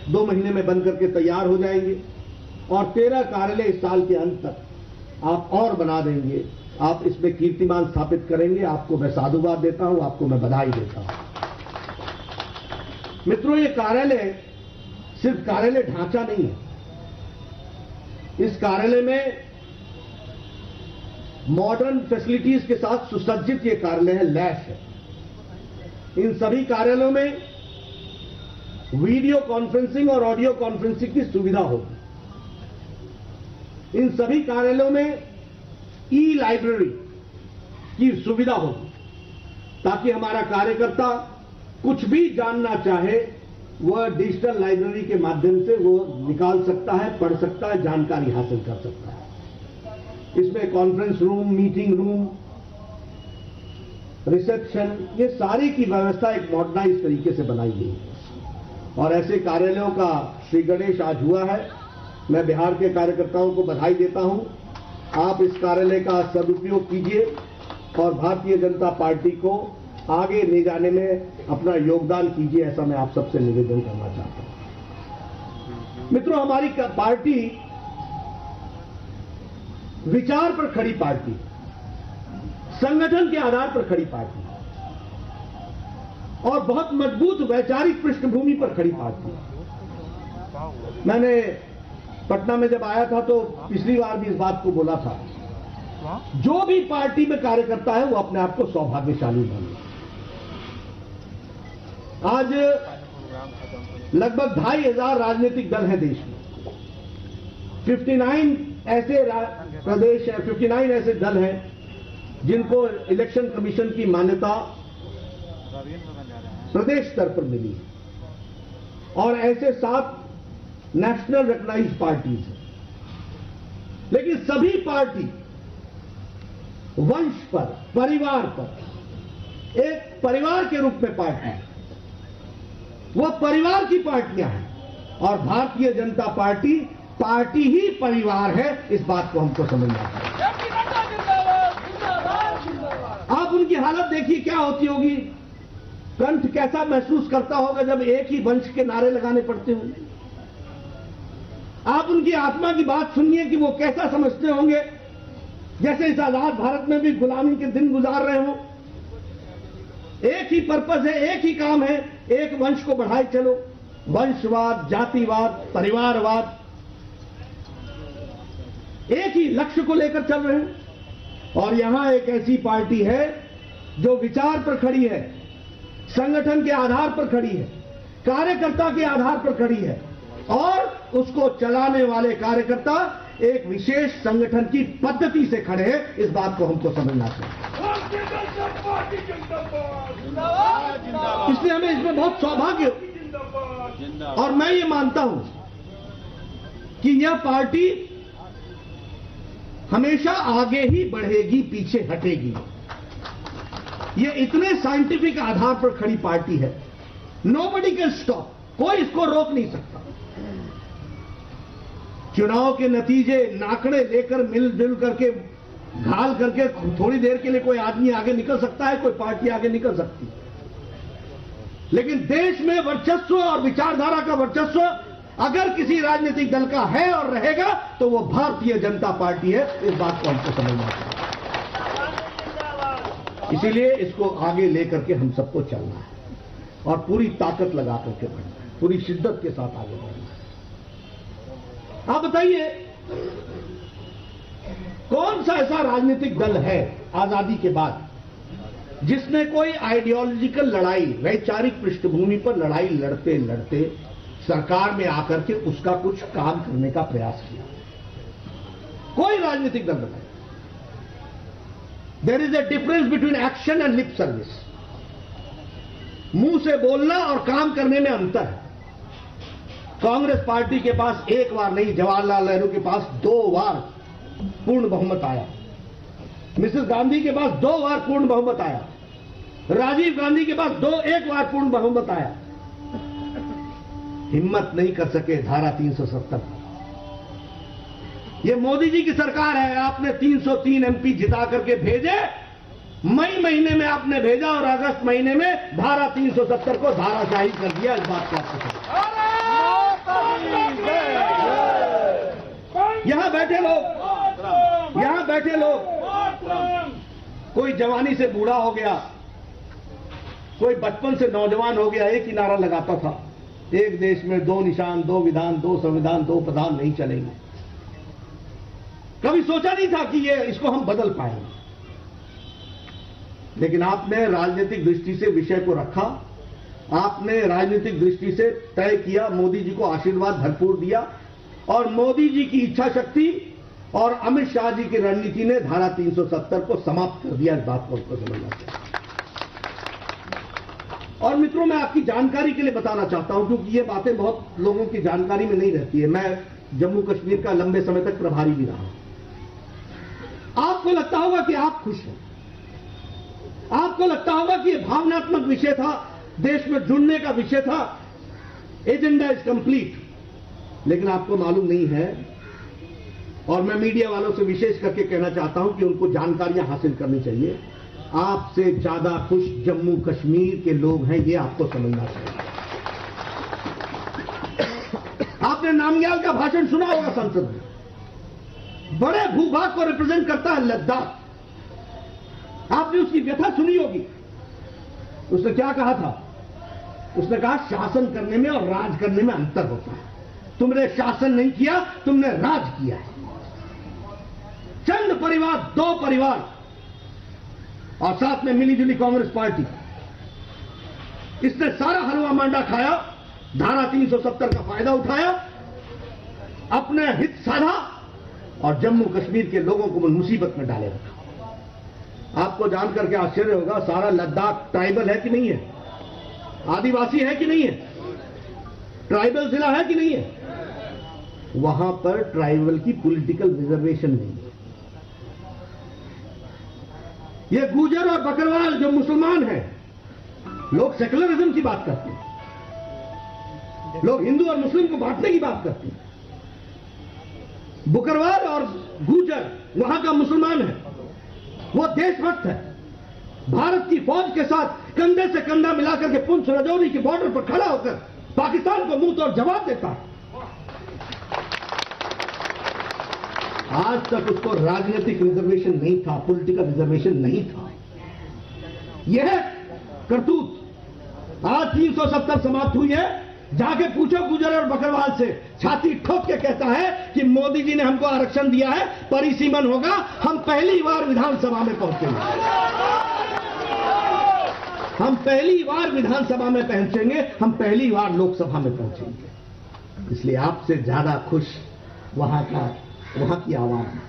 2 महीने में बन करके तैयार हो जाएंगे और 13 कार्यालय इस साल के अंत तक आप और बना देंगे। आप इसमें कीर्तिमान स्थापित करेंगे। आपको मैं साधुवाद देता हूं, आपको मैं बधाई देता हूं। मित्रों, ये कार्यालय सिर्फ कार्यालय ढांचा नहीं है। इस कार्यालय में मॉडर्न फैसिलिटीज के साथ सुसज्जित ये कार्यालय है, लैस है। इन सभी कार्यालयों में वीडियो कॉन्फ्रेंसिंग और ऑडियो कॉन्फ्रेंसिंग की सुविधा होगी। इन सभी कार्यालयों में ई लाइब्रेरी की सुविधा होगी ताकि हमारा कार्यकर्ता कुछ भी जानना चाहे वह डिजिटल लाइब्रेरी के माध्यम से वो निकाल सकता है, पढ़ सकता है, जानकारी हासिल कर सकता है। इसमें conference room, meeting room, reception, ये सारी की व्यवस्था एक मॉडर्नाइज तरीके से बनाई गई है और ऐसे कार्यालयों का श्री गणेश आज हुआ है। मैं बिहार के कार्यकर्ताओं को बधाई देता हूं। आप इस कार्यालय का सदुपयोग कीजिए और भारतीय जनता पार्टी को आगे ले जाने में अपना योगदान कीजिए, ऐसा मैं आप सबसे निवेदन करना चाहता हूं। मित्रों, हमारी पार्टी विचार पर खड़ी पार्टी, संगठन के आधार पर खड़ी पार्टी और बहुत मजबूत वैचारिक पृष्ठभूमि पर खड़ी पार्टी। मैंने पटना में जब आया था तो पिछली बार भी इस बात को बोला था, जो भी पार्टी में कार्यकर्ता है वो अपने आप को सौभाग्यशाली माने। आज लगभग 2500 राजनीतिक दल हैं देश में। 59 ऐसे प्रदेश हैं, 59 ऐसे दल हैं जिनको इलेक्शन कमीशन की मान्यता प्रदेश स्तर पर मिली है और ऐसे 7 नेशनल रिकॉग्नाइज्ड पार्टीज हैं। लेकिन सभी पार्टी वंश पर, परिवार पर, एक परिवार के रूप में पार्टी है। वह परिवार की पार्टियां हैं और भारतीय जनता पार्टी पार्टी ही परिवार है। इस बात को हमको समझना चाहिए। आप उनकी हालत देखिए क्या होती होगी, कंठ कैसा महसूस करता होगा जब एक ही वंश के नारे लगाने पड़ते होंगे। आप उनकी आत्मा की बात सुनिए कि वो कैसा समझते होंगे जैसे इस आजाद भारत में भी गुलामी के दिन गुजार रहे हों। एक ही पर्पस है, एक ही काम है, एक वंश को बढ़ाए चलो। वंशवाद, जातिवाद, परिवारवाद, एक ही लक्ष्य को लेकर चल रहे हैं। और यहां एक ऐसी पार्टी है जो विचार पर खड़ी है, संगठन के आधार पर खड़ी है, कार्यकर्ता के आधार पर खड़ी है और उसको चलाने वाले कार्यकर्ता एक विशेष संगठन की पद्धति से खड़े हैं। इस बात को हमको समझना चाहिए। इसलिए हमें इसमें बहुत सौभाग्य, और मैं ये मानता हूं कि यह पार्टी हमेशा आगे ही बढ़ेगी, पीछे हटेगी। यह इतने साइंटिफिक आधार पर खड़ी पार्टी है, नोबडी कैन स्टॉप, कोई इसको रोक नहीं सकता। चुनाव के नतीजे नाकड़े लेकर मिलजुल करके घाल करके थोड़ी देर के लिए कोई आदमी आगे निकल सकता है, कोई पार्टी आगे निकल सकती है, लेकिन देश में वर्चस्व और विचारधारा का वर्चस्व अगर किसी राजनीतिक दल का है और रहेगा तो वो भारतीय जनता पार्टी है। इस बात को हमको समझना चाहिए। इसीलिए इसको आगे लेकर के हम सबको चलना है और पूरी ताकत लगा करके बढ़ना है, पूरी शिद्दत के साथ आगे बढ़ना है। आप बताइए, कौन सा ऐसा राजनीतिक दल है आजादी के बाद जिसने कोई आइडियोलॉजिकल लड़ाई, वैचारिक पृष्ठभूमि पर लड़ाई लड़ते लड़ते सरकार में आकर के उसका कुछ काम करने का प्रयास किया? कोई राजनीतिक दल बताए। There is a difference between action and lip service. मुंह से बोलना और काम करने में अंतर है। कांग्रेस पार्टी के पास एक बार नहीं, जवाहरलाल नेहरू के पास 2 बार पूर्ण बहुमत आया, मिसेस गांधी के पास 2 बार पूर्ण बहुमत आया, राजीव गांधी के पास 1 बार पूर्ण बहुमत आया। हिम्मत नहीं कर सके धारा 370। ये मोदी जी की सरकार है। आपने 303 एमपी जिता करके भेजे, मई महीने में आपने भेजा और अगस्त महीने में धारा 370 को धाराशाही कर दिया। इस बात को आपको यहां बैठे लोग कोई जवानी से बूढ़ा हो गया, कोई बचपन से नौजवान हो गया, एक ही नारा लगाता था, एक देश में दो निशान, दो विधान, दो संविधान, दो प्रधान नहीं चलेंगे। कभी सोचा नहीं था कि इसको हम बदल पाएंगे। लेकिन आपने राजनीतिक दृष्टि से विषय को रखा, आपने राजनीतिक दृष्टि से तय किया, मोदी जी को आशीर्वाद भरपूर दिया, और मोदी जी की इच्छा शक्ति और अमित शाह जी की रणनीति ने धारा 370 को समाप्त कर दिया। इस बात को आपको समझना चाहिए। और मित्रों, मैं आपकी जानकारी के लिए बताना चाहता हूं, क्योंकि ये बातें बहुत लोगों की जानकारी में नहीं रहती है। मैं जम्मू कश्मीर का लंबे समय तक प्रभारी भी रहा। आपको लगता होगा कि आप खुश हैं, आपको लगता होगा कि यह भावनात्मक विषय था, देश में जुड़ने का विषय था, एजेंडा इज कंप्लीट। लेकिन आपको मालूम नहीं है, और मैं मीडिया वालों से विशेष करके कहना चाहता हूं कि उनको जानकारियां हासिल करनी चाहिए, आपसे ज्यादा खुश जम्मू कश्मीर के लोग हैं, ये आपको समझना चाहिए। आपने नामग्याल का भाषण सुना होगा संसद में, बड़े भूभाग को रिप्रेजेंट करता है लद्दाख। आपने उसकी व्यथा सुनी होगी। उसने क्या कहा था? उसने कहा शासन करने में और राज करने में अंतर होता है। तुमने शासन नहीं किया, तुमने राज किया है। चंद परिवार, दो परिवार और साथ में मिलीजुली कांग्रेस पार्टी, इसने सारा हलवा मांडा खाया, धारा 370 का फायदा उठाया, अपने हित साधा और जम्मू कश्मीर के लोगों को मुसीबत में डाले रखा। आपको जानकर के आश्चर्य होगा, सारा लद्दाख ट्राइबल है कि नहीं है? आदिवासी है कि नहीं है? ट्राइबल जिला है कि नहीं है? वहां पर ट्राइबल की पॉलिटिकल रिजर्वेशन नहीं है। ये गुर्जर और बकरवाल जो मुसलमान हैं, लोग सेकुलरिज्म की बात करते हैं, लोग हिंदू और मुस्लिम को बांटने की बात करते हैं। बकरवाल और गुर्जर वहां का मुसलमान है, वो देशभक्त है, भारत की फौज के साथ कंधे से कंधा मिलाकर के पुंछ रजौरी के बॉर्डर पर खड़ा होकर पाकिस्तान को मुंह तोड़ जवाब देता है। आज तक उसको राजनीतिक रिजर्वेशन नहीं था, पॉलिटिकल रिजर्वेशन नहीं था। यह करतूत आज 370 समाप्त हुई है। जाके पूछो गुर्जर और बकरवाल से, छाती ठोक के कहता है कि मोदी जी ने हमको आरक्षण दिया है, परिसीमन होगा, हम पहली बार विधानसभा में पहुंचेंगे, हम पहली बार विधानसभा में पहुंचेंगे, हम पहली बार लोकसभा में पहुंचेंगे। इसलिए आपसे ज्यादा खुश वहां की आवाम है।